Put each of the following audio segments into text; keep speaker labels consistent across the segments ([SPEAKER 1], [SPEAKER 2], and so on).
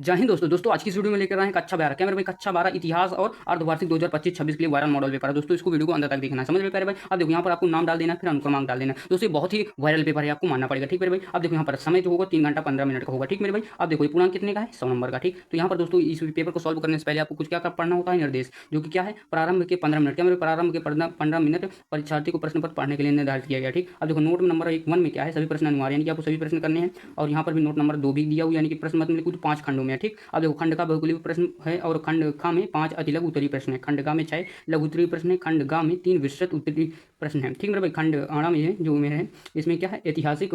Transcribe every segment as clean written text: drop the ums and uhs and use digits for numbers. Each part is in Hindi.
[SPEAKER 1] जय हिंद दोस्तों आज की इस वीडियो में लेकर आए हैं कक्षा 12 क्या मेरे भाई कक्षा 12 इतिहास और अर्धवार्षिक 2025-26 के लिए वायरल मॉडल पेपर है। दोस्तों इसको वीडियो को अंदर तक देखना है, समझ में प्यारे भाई। अब देखो यहाँ पर आपको नाम डाल देना, फिर अनुक्रमांक डाल देना। दोस्तों ये बहुत ही वायरल पेपर है, आपको मानना पड़ेगा, ठीक मेरे भाई। अब देखो यहाँ पर समय जो होगा 3 घंटा 15 मिनट का होगा, ठीक मेरे भाई। अब देखो ये पूर्णांक कितने का है, 100 नंबर का, ठीक। तो यहाँ पर दोस्तों इस पेपर को सॉल्व करने से पहले आपको कुछ क्या पढ़ना होता है, निर्देश, जो कि क्या है प्रारंभ के 15 मिनट, क्या मेरे प्रारंभ के 15 मिनट परीक्षार्थी को प्रश्न पत्र पढ़ने के लिए निर्धारित किया गया, ठीक। अब देखो नोट नंबर 1 में क्या है, सभी प्रश्न अनिवार्य, यानी कि आपको सभी प्रश्न करने हैं। और यहाँ पर भी नोट नंबर 2 भी दिया हुआ, यानी कि प्रश्न मत में कुछ 5 खंडों में है, ठीक। अब देखो खंड का बहुकुली प्रश्न है और खंड खा में 5 अति लघु उत्तरीय प्रश्न है, खंड गा में 6 लघु उत्तरीय प्रश्न है, खंड गा में 3 विस्तृत उत्तरीय प्रश्न है, ठीक मेरे भाई। खंड आड़ा में है जो मेरे है, इसमें क्या है ऐतिहासिक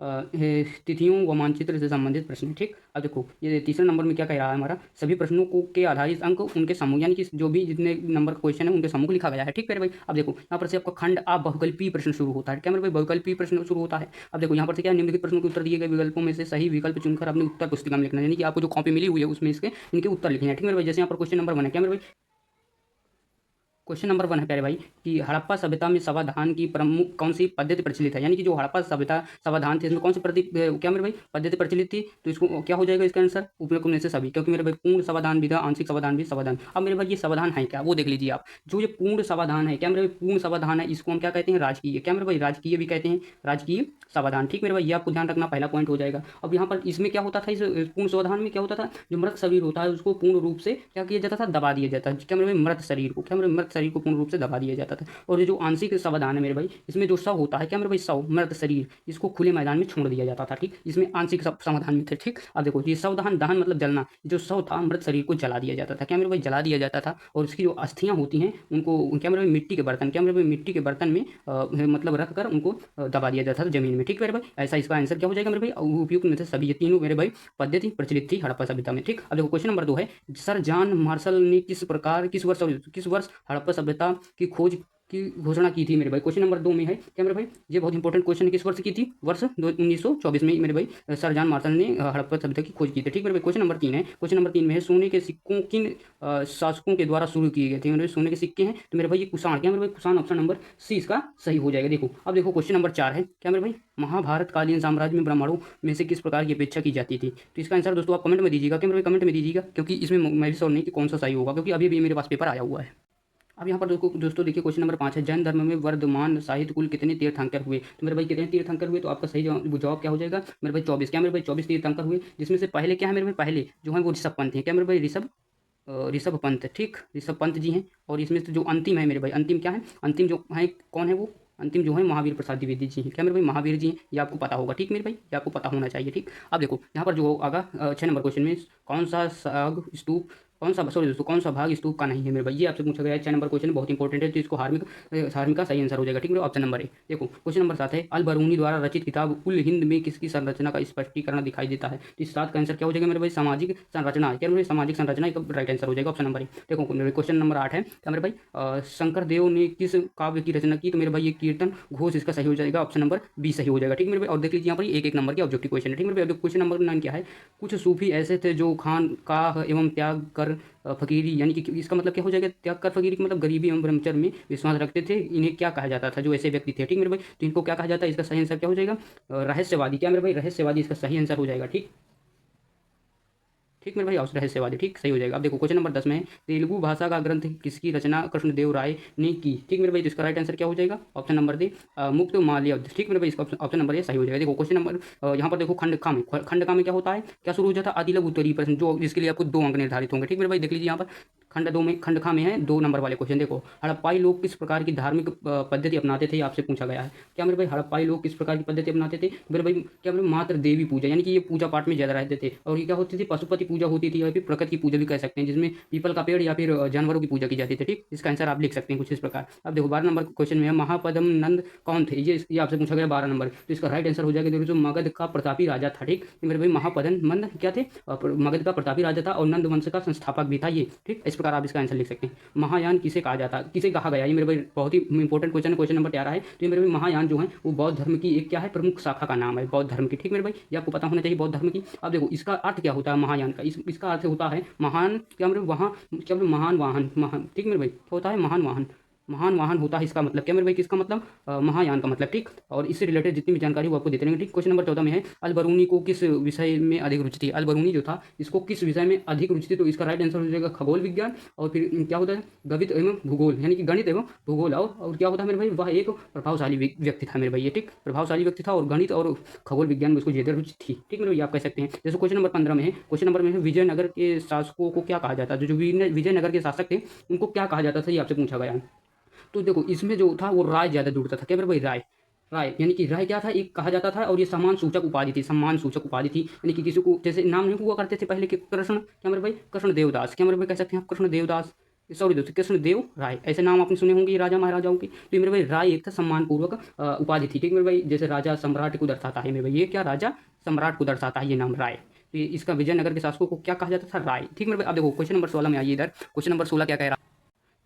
[SPEAKER 1] तिथियों व मानचित्र से संबंधित प्रश्न है, ठीक। अब देखो ये तीसरे नंबर में क्या कह रहा है, हमारा सभी प्रश्नों को के आधारित अंक उनके समूह, यानी कि जो भी जितने नंबर का क्वेश्चन है उनके समूह को लिखा गया है, ठीक मेरे भाई। अब देखो यहाँ पर से आपका खंड आ बहुकल्पीय प्रश्न शुरू होता है, क्या मेरे भाई बहुकल्पीय प्रश्न शुरू होता है। अब देखो यहाँ पर से क्या निम्नलिखित प्रश्नों के उत्तर दिए गए विकल्पों में से सही विकल्प चुनकर अपनी उत्तर पुस्तिका में लिखना है, यानी कि आपको जो कॉपी मिली हुई है उसमें इसके इनके उत्तर लिखने हैं, ठीक मेरे भाई। जैसे यहाँ पर क्वेश्चन नंबर 1 है, क्या मेरे भाई क्वेश्चन नंबर 1 है प्यारे भाई कि हड़प्पा सभ्यता में समाधान की प्रमुख कौन सी पद्धति प्रचलित है, यानी कि जो हड़प्पा सभ्यता समाधान थे इसमें कौन सी क्या मेरे भाई पद्धति प्रचलित थी। तो इसको क्या हो जाएगा इसका आंसर, उपयुक्त में से सभी, क्योंकि मेरे भाई पूर्ण समाधान भी था, आंशिक समाधान भी समाधान। अब मेरे भाई ये समाधान है क्या, वो देख लीजिए आप। जो ये पूर्ण समाधान है, क्या मेरे भाई पूर्ण समाधान है, इसको हम क्या कहते हैं, राजकीय, क्या मेरे भाई राजकीय भी कहते हैं, राजकीय समाधान, ठीक मेरे भाई। ये आपको ध्यान रखना, पहला पॉइंट हो जाएगा। अब यहाँ पर इसमें क्या होता था, इस पूर्ण समाधान में क्या होता था, जो मृत शरीर होता है उसको पूर्ण रूप से क्या किया जाता था, दबा दिया जाता है, क्या मेरे भाई मृत शरीर को, क्या मेरे मृत शरीर को पूर्ण रूप से दबा दिया जाता था। और ये जो आंशिक समाधान है मेरे भाई, इसमें जो शव होता है, क्या मेरे भाई शव मृत शरीर, इसको खुले मैदान में छोड़ दिया जाता था, ठीक। इसमें आंशिक समाधान में थे, ठीक। अब देखो ये शवदहन, दहन मतलब जलना, जो शव था मृत शरीर को जला दिया जाता था, क्या मेरे भाई जला दिया जाता था। और उसकी जो अस्थियां होती हैं उनको क्या मेरे भाई मिट्टी के बर्तन, क्या मेरे भाई मिट्टी के बर्तन में मतलब रख कर उनको दबा दिया जाता था जमीन में, ठीक मेरे भाई। ऐसा इसका आंसर क्या हो जाएगा मेरे भाई, उपयुक्त में से सभी, ये तीनों मेरे भाई पद्धति प्रचलित थी हड़प्पा सभ्यता में, ठीक। अब देखो क्वेश्चन नंबर 2 है, सर जॉन मार्शल ने किस वर्ष हड़प्पा सभ्यता की खोज की घोषणा की थी मेरे भाई। क्वेश्चन नंबर 2 में है, क्या मेरे भाई ये बहुत इंपॉर्टेंट क्वेश्चन है, किस वर्ष की थी, वर्ष 1924 में मेरे भाई सर जॉन मार्शल ने हड़प्पा सभ्यता की खोज की थी, ठीक मेरे भाई। क्वेश्चन नंबर 3 है, क्वेश्चन नंबर 3 में है सोने के सिक्कों किन शासकों के द्वारा शुरू किए गए थे, मेरे भाई सोने के सिक्के हैं, तो मेरे भाई ये कुषाण, क्या मेरे भाई कुषाण, ऑप्शन नंबर सी इसका सही हो जाएगा। देखो अब देखो क्वेश्चन नंबर 4 है, क्या मेरे भाई महाभारत कालीन साम्राज्य में ब्राह्मणों में से किस प्रकार की अपेक्षा की जाती थी। तो इसका आंसर दोस्तों आप कमेंट में दीजिएगा, क्या मेरे भाई कमेंट में दीजिएगा, क्योंकि इसमें मैं भी श्योर नहीं कि कौन सा सही होगा, क्योंकि अभी भी मेरे पास पेपर आया हुआ है। अब यहाँ पर दोस्तों देखिए क्वेश्चन नंबर 5 है, जैन धर्म में वर्धमान साहित्य कुल कितने तीर्थंकर हुए। तो मेरे भाई कितने तीर्थंकर हुए, तो आपका सही जवाब क्या हो जाएगा मेरे भाई 24, क्या मेरे भाई 24 तीर्थंकर हुए, जिसमें से पहले क्या है मेरे भाई, पहले जो है वो ऋषभ पंत है, क्या मेरे भाई ऋषभ पंत, ठीक, ऋषभ पंत जी हैं। और इसमें से जो अंतिम है मेरे भाई, अंतिम क्या है, अंतिम जो है कौन है वो, अंतिम जो है महावीर प्रसाद द्विवेदी जी हैं, क्या मेरे भाई महावीर जी हैं, ये आपको पता होगा, ठीक मेरे भाई, ये आपको पता होना चाहिए, ठीक। अब देखो यहाँ पर जो आगा 6 नंबर क्वेश्चन में कौन सा साग स्तूप, कौन सा सॉरी दोस्तों कौन सा भाग स्तूप का नहीं है मेरे भाई, ये आपसे पूछा गया है। 6 नंबर क्वेश्चन बहुत इंपॉर्टेंट है, तो इसको हार्मिक का सही आंसर हो जाएगा, ठीक है। Option number A. देखो क्वेश्चन नंबर 7 है, अल बरूनी द्वारा रचित किताब उल हिंद में किसकी संरचना का स्पष्टीकरण दिखाई देता है। तो इस 7 का आंसर क्या हो जाएगा मेरे भाई, सामाजिक संरचना, क्या मेरे सामाजिक संरचना एक राइट आंसर हो जाएगा, ऑप्शन नंबर ए। देखो क्वेश्चन नंबर 8 है, क्या मेरे भाई शंकर देव ने किस काव्य की रचना की, तो मेरे भाई ये कीर्तन घोष इसका सही हो जाएगा, ऑप्शन नंबर बी सही हो जाएगा, ठीक मेरे भाई। और देख लीजिए यहाँ पर एक एक नंबर के ऑब्जेक्टिव क्वेश्चन है, ठीक मेरे भाई। क्वेश्चन नंबर 9 क्या है, कुछ सूफी ऐसे थे जो खान काह एवं त्याग कर फकीरी, यानी कि इसका मतलब क्या हो जाएगा, त्याग कर फकीरी, मतलब गरीबी एवं ब्रह्मचर्य में विश्वास रखते थे, इन्हें क्या कहा जाता था, जो ऐसे व्यक्ति थे, ठीक मेरे भाई। तो इनको क्या कहा जाता है, इसका सही आंसर क्या हो जाएगा, रहस्यवादी, क्या मेरे भाई रहस्यवादी इसका सही आंसर हो जाएगा, ठीक, ठीक मेरे भाई रहस्यवादी, ठीक सही हो जाएगा। अब देखो क्वेश्चन नंबर 10 में तेलुगु भाषा का ग्रंथ किसकी रचना कृष्णदेव राय ने की, ठीक मेरे भाई। तो इसका राइट आंसर क्या हो जाएगा, ऑप्शन नंबर डी मुक्त माल्य, ठीक मेरे भाई, इसका ऑप्शन नंबर ए सही हो जाएगा। देखो क्वेश्चन नंबर यहाँ पर देखो खंड का में क्या होता है, क्या शुरू हो जाता है, अतिलघु उत्तरीय प्रश्न, जो जिसके लिए आपको 2 अंक निर्धारित होंगे, ठीक मेरे भाई। देख लीजिए यहाँ पर खंड 2 में, खंड खा में है 2 नंबर वाले क्वेश्चन। देखो हड़प्पाई लोग किस प्रकार की धार्मिक पद्धति अपनाते थे, आपसे पूछा गया है, क्या मेरे भाई हड़प्पाई लोग किस प्रकार की पद्धति अपनाते थे, मेरे भाई क्या मेरे मात्र देवी पूजा, यानी कि ये पूजा पाठ में ज़्यादा रहते थे। और ये क्या होती थी, पशुपति पूजा होती थी, या फिर प्रकृति की पूजा भी कह सकते हैं, जिसमें पीपल का पेड़ या फिर जानवरों की पूजा की जाती थी, ठीक। इसका आंसर आप लिख सकते हैं कुछ इस प्रकार। अब देखो 12 नंबर क्वेश्चन में है, महापदम नंद कौन थे, ये आपसे पूछा गया 12 नंबर। तो इसका राइट आंसर हो जाएगा, देखो जो मगध का प्रतापी राजा था, ठीक। मेरे भाई महापदम नंद क्या थे, मगध का प्रतापी राजा था और नंद वंश का संस्थापक भी था ये, ठीक। इस प्रकार आप इसका आंसर लिख सकते हैं। महायान किसे कहा जाता, किसे कहा गया, ये मेरे भाई बहुत ही इंपॉर्टेंट क्वेश्चन है, क्वेश्चन नंबर 13 है। तो ये मेरे भाई महायान जो है वो बौद्ध धर्म की एक क्या है, प्रमुख शाखा का नाम है बौद्ध धर्म की, ठीक मेरे भाई, ये आपको पता होना चाहिए बौद्ध धर्म की। अब देखो इसका अर्थ क्या होता है महायान का, इसका अर्थ होता है महान, क्या मेरे वहाँ, क्या मेरे महान वाहन, महान, ठीक मेरे भाई क्या होता है, महान वाहन, महान वाहन होता है इसका मतलब क्या मेरे भाई, किसका मतलब, महायान का मतलब, ठीक। और इससे रिलेटेड जितनी भी जानकारी वो आपको देते रहेंगे, ठीक। क्वेश्चन नंबर 14 में है, अल बरूनी को किस विषय में अधिक रुचि थी। अल बरूनी जो था इसको किस विषय में अधिक रुचि थी, तो इसका राइट आंसर हो जाएगा खगोल विज्ञान। और फिर क्या होता है, गणित एवं भूगोल, यानी कि गणित एवं भूगोल। और क्या होता है मेरे भाई, वह एक प्रभावशाली व्यक्ति था मेरे भाई, ये ठीक, प्रभावशाली व्यक्ति था, और गणित और खगोल विज्ञान में उसको ज्यादा रुचि थी, ठीक मेरे भाई, आप कह सकते हैं। जैसे क्वेश्चन नंबर 15 में है, क्वेश्चन नंबर में है, विजयनगर के शासकों को क्या कहा जाता था। जो विजयनगर के शासक थे उनको क्या कहा जाता था, ये आपसे पूछा गया है। तो देखो इसमें जो था वो राय ज़्यादा जुड़ता था, क्या मेरे भाई, राय। राय यानी कि राय क्या था, एक कहा जाता था, और ये सम्मान सूचक उपाधि थी, सम्मान सूचक उपाधि थी, यानी कि किसी को जैसे नाम नहीं हुआ करते थे पहले के कृष्ण, क्या मेरे भाई, कृष्ण देवदास, क्या मेरे भाई कह सकते हैं आप, कृष्ण देवदास, सॉरी दोस्तों, कृष्ण देव राय, ऐसे नाम आपने सुने होंगे राजा महाराजाओं के। तो ये मेरे भाई राय एक था सम्मानपूर्वक उपाधि थी, ठीक मेरे भाई, जैसे राजा सम्राट को दर्शाता है मेरे भाई, ये क्या राजा सम्राट को दर्शाता है ये नाम राय। तो इसका विजयनगर के शासकों को क्या कहा जाता था, राय, ठीक मेरे भाई। अब देखो क्वेश्चन नंबर 16 में आइए इधर, क्वेश्चन नंबर 16 क्या कह रहा है।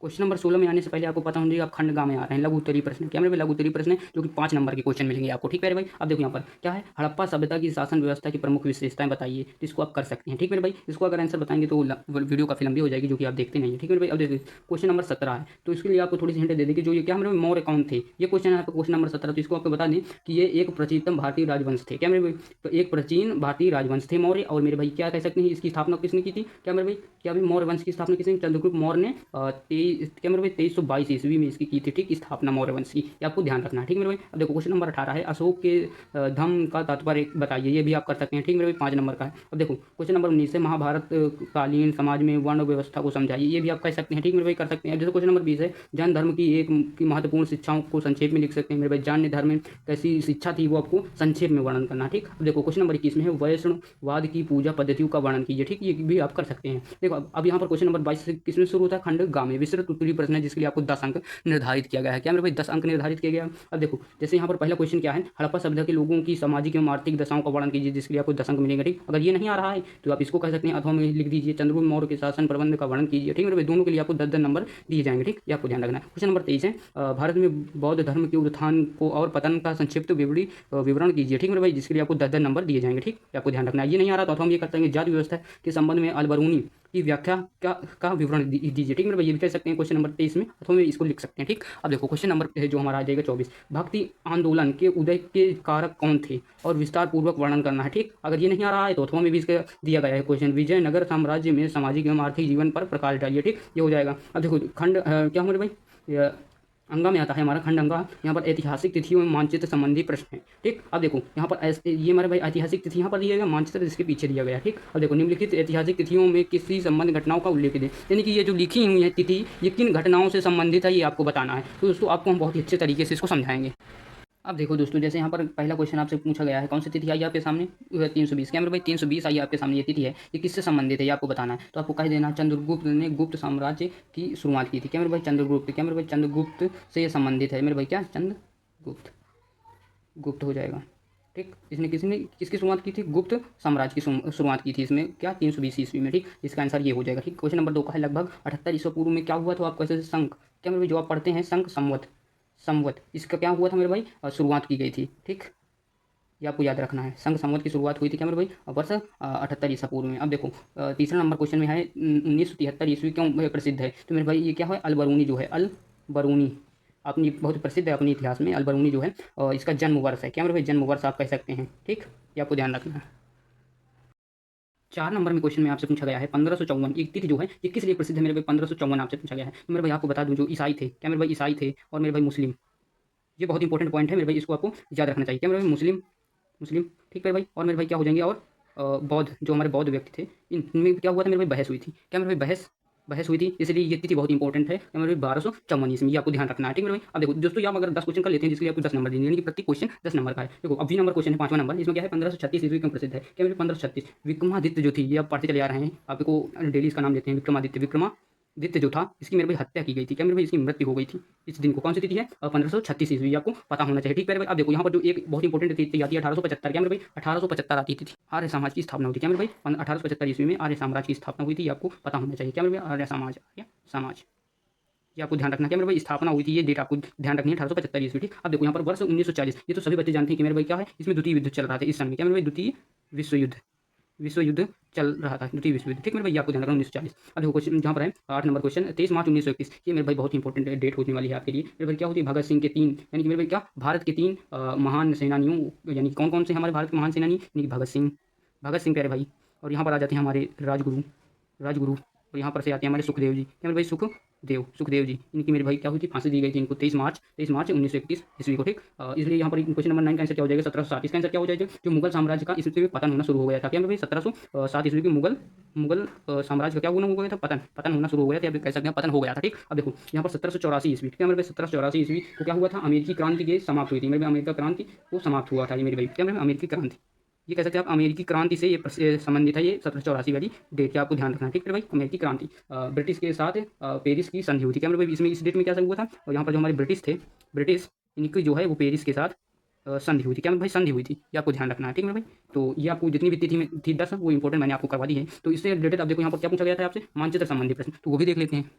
[SPEAKER 1] क्वेश्चन नंबर 16 में आने से पहले आपको पता होना चाहिए आप खंड गा में आ रहे हैं, लघु उत्तरीय प्रश्न, क्या मेरे भाई, लघु उत्तरीय प्रश्न है, जो कि 5 नंबर के क्वेश्चन मिलेंगे आपको, ठीक मेरे भाई। अब देखो यहाँ पर क्या है, हड़प्पा सभ्यता की शासन व्यवस्था की प्रमुख विशेषताएं बताइए, तो इसको आप कर सकते हैं, ठीक मेरे भाई। इसको अगर आंसर बताएंगे तो वीडियो काफी लंबी हो जाएगी, जो कि आप देखते नहीं है, ठीक मेरे भाई। अब देखिए क्वेश्चन नंबर 17 है, तो इसके लिए आपको थोड़ी सी हिंट दे देगी, जो ये क्या मेरे भाई, मौर्य कौन थे, ये क्वेश्चन है आपका क्वेश्चन नंबर 17। तो इसको आपको बता दें कि ये एक प्राचीनतम भारतीय राजवंश थे, क्या मेरे भाई, तो एक प्राचीन भारतीय राजवंश थे मौर्य। और मेरे भाई क्या कह सकते हैं, इसकी स्थापना किसने की थी, क्या मेरे भाई, क्या भाई मौर्य वंश की स्थापना किसने, चंद्रगुप्त मौर्य ने क्या मेरे भाई 2322 ईस्वी में इसकी की थी, ठीक, स्थापना मौर्य वंश की, ये आपको ध्यान रखना है, ठीक मेरे भाई। अब देखो क्वेश्चन नंबर 18 है, अशोक के धम्म का तात्पर्य बताइए, ये भी आप कर सकते हैं, ठीक मेरे भाई, 5 नंबर का है। अब देखो क्वेश्चन नंबर 19 है, महाभारत कालीन समाज में वर्ण व्यवस्था को समझाइए, ये भी आप कह सकते हैं, ठीक मेरे भाई, कर सकते हैं। जैसे क्वेश्चन नंबर 20 है, जैन धर्म की एक की महत्वपूर्ण शिक्षाओं को संक्षेप में लिख सकते हैं मेरे भाई, जैन धर्म में कैसी शिक्षा थी वो आपको संक्षेप में वर्णन करना, ठीक। अब देखो क्वेश्चन नंबर 21 में है, वैष्णववाद की पूजा पद्धतियों का वर्णन कीजिए, ठीक, ये भी आप कर सकते हैं। देखो अब यहाँ पर क्वेश्चन नंबर 22 से किसमें शुरू होता है, खंड गा में विस्तृत उत्तरीय प्रश्न है, जिसके लिए आपको 10 अंक निर्धारित किया गया है, क्या मेरे भाई, 10 अंक निर्धारित किया गया है। अब देखो जैसे यहाँ पर पहला क्वेश्चन क्या है, हड़प्पा सभ्यता के लोगों की सामाजिक एवं आर्थिक दशाओं का वर्णन कीजिए, जिसके लिए आपको 10 अंक मिलेंगे, ठीक। अगर ये नहीं आ रहा है तो आप इसको कह सकते हैं, अथवा में लिख दीजिए चंद्रगुप्त मौर्य के शासन प्रबंध का वर्णन कीजिए, ठीक है। दोनों के लिए आपको 10-10 नंबर दिए जाएंगे, ठीक, ये आपको ध्यान रखना है। क्वेश्चन नंबर 23 है, भारत में बौद्ध धर्म के उत्थान को और पतन का संक्षिप्त विवरण कीजिए, ठीक मेरे भाई, जिसके लिए आपको 10-10 नंबर दिए जाएंगे, ठीक, ये आपको ध्यान रखना है। ये नहीं आ रहा तो हम ये करते हैं, जाति व्यवस्था के संबंध में अल बरूनी की व्याख्या क्या का विवरण दीजिए, ठीक मेरे भाई, ये भी कह सकते हैं क्वेश्चन नंबर 23 में, अथवा में इसको लिख सकते हैं, ठीक। अब देखो क्वेश्चन नंबर है जो हमारा आ जाएगा 24, भक्ति आंदोलन के उदय के कारक कौन थे और विस्तार पूर्वक वर्णन करना है, ठीक। अगर ये नहीं आ रहा है तो अथवा में भी इसका दिया गया है क्वेश्चन, विजयनगर साम्राज्य में सामाजिक एवं आर्थिक जीवन पर प्रकाश डालिए, ठीक, ये हो जाएगा। अब देखो खंड क्या हमारे भाई, अंगा में आता है हमारा खंड अंगा, यहाँ पर ऐतिहासिक तिथियों में मानचित्र संबंधी प्रश्न है, ठीक। अब देखो यहाँ पर ये हमारे भाई ऐतिहासिक तिथि यहाँ पर दिया गया, मानचित्र इसके पीछे दिया गया, ठीक। अब देखो निम्नलिखित ऐतिहासिक तिथियों में किसी संबंध घटनाओं का उल्लेख दें, यानी कि ये जो लिखी हुई है तिथि ये किन घटनाओं से संबंधित है ये आपको बताना है। तो दोस्तों आपको हम बहुत ही अच्छे तरीके से इसको समझाएंगे। अब देखो दोस्तों जैसे यहाँ पर पहला क्वेश्चन आपसे पूछा गया है, कौन सी तिथि आई आपके सामने, 320, क्या मेरे भाई 320 आई आपके सामने, ये तिथि है, ये किससे संबंधित है ये आपको बताना है। तो आपको कह देना चंद्रगुप्त ने गुप्त साम्राज्य की शुरुआत की थी, क्या मेरे भाई, चंद्रगुप्त, क्या मेरे भाई, चंद्रगुप्त से ये संबंधित है मेरे भाई, क्या चंद्रगुप्त, गुप्त हो जाएगा, ठीक। इसने किसकी शुरुआत की थी, गुप्त साम्राज्य की शुरुआत की थी इसमें, क्या 320 ईस्वी में, ठीक। इसका आंसर ये हो जाएगा, ठीक। क्वेश्चन नंबर 2 का है, लगभग 78 ईस्वी पूर्व में क्या हुआ था, आप कैसे शंख, क्या मेरे भाई, जो आप पढ़ते हैं शंख संवत, इसका क्या हुआ था मेरे भाई, शुरुआत की गई थी, ठीक, ये आपको याद रखना है। संघ संवत की शुरुआत हुई थी क्या मेरे भाई, वर्ष 78 ईसा पूर्व में। अब देखो तीसरा नंबर क्वेश्चन में है, 1973 ईस्वी क्यों प्रसिद्ध है, तो मेरे भाई ये क्या है, अल बरूनी जो है, अल बरूनी अपनी बहुत प्रसिद्ध है अपने इतिहास में, अल बरूनी जो है इसका जन्म वर्ष है, क्या मेरे भाई, जन्म वर्ष आप कह सकते हैं, ठीक, ये आपको ध्यान रखना है। 4 नंबर में क्वेश्चन में आपसे पूछा गया है 1554 एक तिथि जो है ये किस लिए प्रसिद्ध है मेरे भाई, 1554 आपसे पूछा गया है। तो मेरे भाई आपको बता दूं, जो ईसाई थे, क्या मेरे भाई, ईसाई थे, और मेरे भाई मुस्लिम, ये बहुत इंपॉर्टेंट पॉइंट है मेरे भाई, इसको आपको याद रखना चाहिए, क्या मेरे भाई, मुस्लिम मुस्लिम, ठीक है भाई। और मेरे भाई क्या हो जाएंगे, और बौद्ध, जो हमारे बौद्ध व्यक्ति थे, इनमें क्या हुआ था मेरे भाई, बहस हुई थी, क्या मेरे भाई, बहस हुई थी, इसलिए ये तिथि बहुत इंपॉर्टेंट है, क्या मेरे भाई, 1254 इसमें, ये आपको ध्यान रखना है, ठीक है मेरे भाई। अब देखो दोस्तों आप अगर 10 क्वेश्चन कर लेते हैं जिसके लिए आपको 10 नंबर देंगे, यानी कि प्रति क्वेश्चन 10 नंबर का है। देखो अब 20 नंबर क्वेश्चन है, 5वां नंबर, इसमें क्या है, 1536 ईस्वी क्यों प्रसिद्ध है, क्या मेरे 1536 विक्रमादित्य जो थी, ये आप पढ़ते चले आ रहे हैं, आपको डेली इसका नाम देते हैं विक्रमादित्य, विक्रमादित्य जो था इसकी मेरे भाई हत्या की गई थी, क्या मेरे भाई, इसकी मृत्यु हो गई थी इस दिन को, कौन सी तिथि है, 1536 ईस्वी, आपको पता होना चाहिए, ठीक है भाई। अब देखो यहाँ पर जो एक बहुत इंपॉर्टेंट तिथि आती है 1875, क्या मेरे भाई, 1875 आती थी, आर्य समाज की स्थापना हुई थी, क्या मेरे भाई, 1875 ईस्वी में आर्य साम्राज्य की स्थापना हुई थी, ये आपको पता होना चाहिए, क्या मेरे भाई, आर्य समाज, ये आपको ध्यान रखना है, क्या मेरे भाई, स्थापना हुई थी, ये डेट आपको ध्यान रखनी है, 1875 ईस्वी, ठीक। अब देखो यहाँ पर वर्ष 1940, ये तो सभी बच्चे जानते हैं कि मेरे भाई क्या है, इसमें द्वितीय युद्ध चल रहा था इस समय, क्या मेरे भाई, द्वितीय विश्व युद्ध, विश्व युद्ध चल रहा था, द्वितीय विश्व युद्ध। ठीक मेरे भाई, आपको ध्यान रखना 1940। अब देखो क्वेश्चन जहाँ पर है 8 नंबर क्वेश्चन, 23 मार्च 1931। ये मेरे भाई बहुत इंपॉर्टेंट डेट होने वाली है आपके लिए। मेरे भाई क्या होती है, भगत सिंह के 3, यानी कि मेरे भाई क्या, भारत के 3 महान सेनानियों, यानी कौन कौन से हमारे भारत के महान सेनानी, यानी कि भगत सिंह प्यारे भाई। और यहाँ पर आ जाते हैं हमारे राजगुरु। और यहाँ पर से आते हैं हमारे सुखदेव जी। क्या मेरे भाई, सुखदेव जी, इनकी मेरे भाई क्या हुई थी, फांसी दी गई थी इनको 23 मार्च 1931 ईस्वी को। ठीक, इसलिए यहाँ पर क्वेश्चन नंबर 9 का आंसर क्या हो जाएगा, 1760। इसका आंसर क्या हो जाएगा, जो मुगल साम्राज्य का इससे पतन होना शुरू हो गया था। क्या मेरे भाई, 1707 ईस्वी के मुगल साम्राज्य का क्या होना हो गया था, पतन होना शुरू हो गया था, या कह सकते हैं पतन हो गया था। ठीक, अब देखो यहाँ पर 1784 ईस्वी, क्या मेरे भाई 1784 ईस्वी को क्या हुआ था, अमेरिकी क्रांति के समाप्त हुई थी। मेरे भाई अमेरिका क्रांति वो समाप्त हुआ था, ये मेरे भाई क्या मेरे भाई, अमेरिकी क्रांति, ये कह सकते हैं आप अमेरिकी क्रांति से ये संबंधित है, ये 1784 वाली डेट का आपको ध्यान रखना है। ठीक है भाई, अमेरिकी क्रांति ब्रिटिश के साथ पेरिस की संधि हुई थी। क्या मेरे भाई, इसमें इस डेट में क्या हुआ था, और यहाँ पर जो हमारे ब्रिटिश थे, ब्रिटिश इनकी जो है वो पेरिस के साथ संधि हुई थी। क्या मेरे भाई, संधि हुई थी, ये आपको ध्यान रखना है। ठीक है मेरे भाई, तो ये आपको जितनी भी थी 10 वो इंपॉर्टेंट मैंने आपको करवा दी है। तो इससे रिलेटेड अब देखो यहाँ पर क्या पूछा गया था आपसे, मानचित्र संबंधी प्रश्न, तो वो भी देख लेते हैं।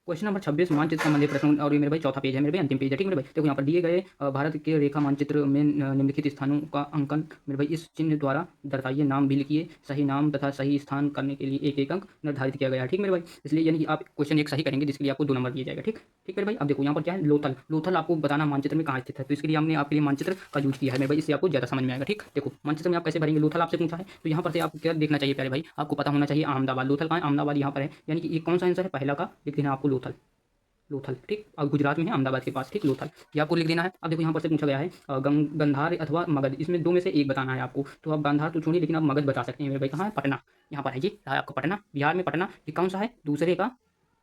[SPEAKER 1] क्वेश्चन नंबर 26 मानचित्र संबंधी प्रश्न, और ये मेरे भाई चौथा पेज है, मेरे भाई अंतिम पेज है। ठीक है मेरे भाई, देखो यहाँ पर दिए गए भारत के रेखा मानचित्र में निम्नलिखित स्थानों का अंकन मेरे भाई इस चिन्ह द्वारा दर्शाइए, नाम भी लिखिए, सही नाम तथा सही स्थान करने के लिए एक एक अंक निर्धारित किया गया है। ठीक मेरे भाई, इसलिए यानी कि आप क्वेश्चन एक सही करेंगे जिसके लिए आपको 2 नंबर दिया जाएगा। ठीक ठीक मेरे भाई, अब देखो यहाँ पर क्या है, लोथल आपको बताना मानचित्र में कहाँ स्थित है, तो इसके लिए हमने आपके लिए मानचित्र का यूज किया है मेरे भाई, इससे आपको ज़्यादा समझ में आएगा। ठीक, देखो मानचित्र में आप कैसे भरेंगे, लोथल आपसे पूछा है, तो यहाँ पर से आपको क्या देखना चाहिए प्यारे भाई, आपको पता होना चाहिए अहमदाबाद। लोथल कहाँ है, अहमदाबाद यहाँ पर है, यानी कि ये कौन सा आंसर है, पहला का लिख देना आपको, लोथल। ठीक, और गुजरात में है, अहमदाबाद के पास। ठीक, लोथल ये आपको लिख देना है। अब देखो यहाँ पर से पूछा गया है गंधार अथवा मगध, इसमें 2 में से एक बताना है आपको। तो आप गांधार तो छोड़िए, लेकिन आप मगध बता सकते हैं मेरे भाई। कहाँ है, पटना, यहाँ पर है जी, रहा आपका पटना, बिहार में पटना। ये कौन सा है, दूसरे का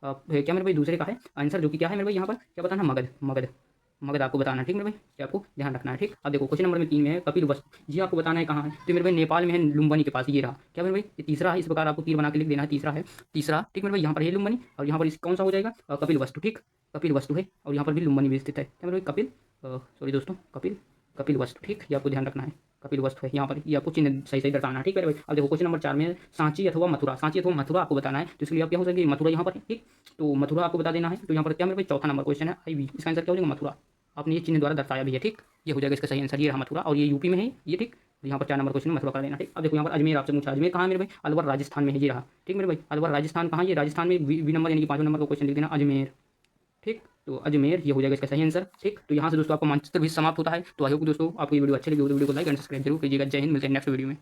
[SPEAKER 1] क्या मेरे भाई, दूसरे का है आंसर, जो कि क्या है मेरे भाई, यहाँ पर क्या बताना, मगध आपको बताना है। ठीक मेरे भाई, ये आपको ध्यान रखना है। ठीक, अब देखो क्वेश्चन नंबर में 3 में है कपिल वस्तु, ये आपको बताना है कहाँ है, तो मेरे भाई नेपाल में है, लुम्बिनी के पास, ये रहा। क्या मेरे भाई, ये तीसरा है, इस प्रकार आपको तीर बना के लिख देना है, तीसरा। ठीक मेरे भाई, यहाँ पर है लुम्बिनी, और यहाँ पर कौन सा हो जाएगा, कपिल वस्तु। ठीक, कपिल वस्तु है, और यहाँ पर भी लुम्बिनी भी स्थित है। क्या मेरे भाई, सॉरी दोस्तों, कपिल वस्तु। ठीक, ये आपको ध्यान रखना है, कपिल वस्तु है यहाँ पर, ये आपको चिन्ह सही दर्शाना है। ठीक है भाई, अब देखो क्वेश्चन नंबर 4 में सांची अथवा मथुरा आपको बताना है, तो इसके लिए आप क्या हो सके, मथुरा यहाँ पर है। ठीक, तो मथुरा आपको बता देना है। तो यहाँ पर क्या मेरे भाई, चौथा नंबर क्वेश्चन है IV, इसका आंसर क्या हो जाएगा, मथुरा। आपने ये चिन्ह द्वारा दर्शाया भी है। ठीक, ये हो जाएगा इसका सही आंसर, ये रहा मथुरा, और ये यूपी में है ये। ठीक, यहाँ पर 4 नंबर क्वेश्चन मथुरा कर देना। ठीक, अब देखो यहाँ पर अजमेर आपसे पूछा, अजमेर कहाँ है मेरे भाई, अलवर राजस्थान में है, ये रहा। ठीक मेरे भाई, अलवर राजस्थान कहाँ, ये राजस्थान में, बी नंबर यानी कि 5वें नंबर का क्वेश्चन लिख देना, अजमेर। ठीक, तो अजमेर ये हो जाएगा इसका सही आंसर। ठीक, तो यहाँ से दोस्तों आपका मानचित्र भी समाप्त होता है। तो आई होप दोस्तों आपको ये वीडियो अच्छी लगी हो तो वीडियो को लाइक एंड सब्सक्राइब जरूर कीजिएगा। जय हिंद, मिलते हैं नेक्स्ट वीडियो में।